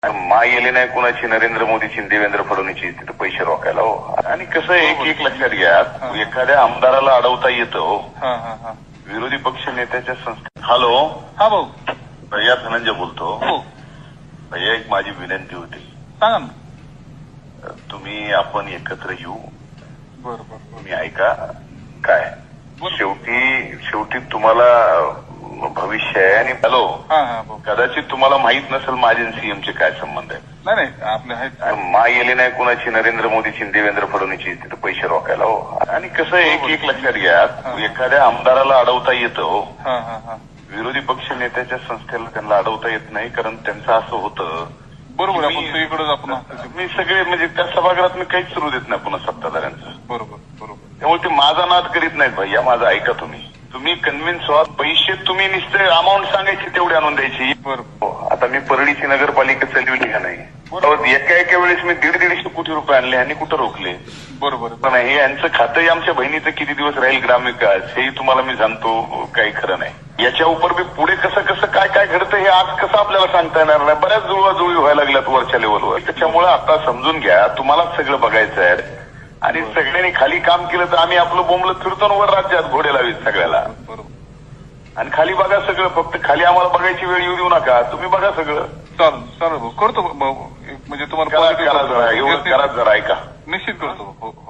माय येले नाही कुणाची, नरेंद्र मोदीची, देवेंद्र फडणवीसची तिथे पैसे रोखायला हो. आणि कसं एक लक्षात घ्या, एखाद्या आमदाराला अडवता येतं हो, विरोधी पक्ष नेत्याच्या संस्थे. हॅलो, हा भाऊ, भैया धनंजय बोलतो. हो भैया, एक माझी विनंती होती. सांगा ना. आपण एकत्र येऊ. बरोबर, तुम्ही ऐका काय, शेवटी तुम्हाला भविष्य आहे. आणि हॅलो, कदाचित तुम्हाला माहित नसेल माझे सीएमचे काय संबंध आहे. नाही आपले आहेत. माय येले नाही कुणाची, नरेंद्र मोदीची, देवेंद्र फडणवीसची तिथे पैसे रोखायला हो. आणि कसं एक लक्षात घ्या, एखाद्या आमदाराला अडवता येतं हो, विरोधी पक्ष नेत्याच्या संस्थेला त्यांना अडवता येत नाही. कारण त्यांचं असं होतं. बरोबर, आपण सगळीकडे आपण मी सगळे म्हणजे त्या सभागृहात मी काहीच सुरू देत नाही पुन्हा सत्ताधाऱ्यांचं. बरोबर बरोबर. त्यामुळे ते माझा नाद करीत नाहीत भैया. माझा ऐका तुम्ही कन्व्हिन्स व्हा. पैसे तुम्ही नुसते अमाऊंट सांगायची तेवढी आणून द्यायची. बरोबर. आता मी परळीची नगरपालिका चालविली का नाही, एका वेळेस मी 150 कोटी रुपये आणले आणि कुठं रोखले. बरोबर. पण हे यांचं खातंही आमच्या बहिणीचं किती दिवस राहील ग्रामविकास हेही तुम्हाला मी सांगतो. काही खरं नाही. याच्या उपर मी पुढे कसं काय घडतं हे आज कसं आपल्याला सांगता येणार नाही. बऱ्याच जुळवाजुळवी व्हायला लागल्यात वरच्या लेवलवर. त्याच्यामुळे आता समजून घ्या, तुम्हालाच सगळं बघायचं आहे. आणि सगळ्यांनी खाली काम केलं तर आम्ही आपलं बोंबलं फिरतो वर राज्यात घोडे लावीत सगळ्याला. आणि खाली बघा सगळं. फक्त खाली आम्हाला बघायची वेळ येऊ देऊ नका. तुम्ही बघा सगळं. चालेल भाऊ, करतो भाऊ. म्हणजे तुम्हाला करा जरा ऐका. निश्चित करतो.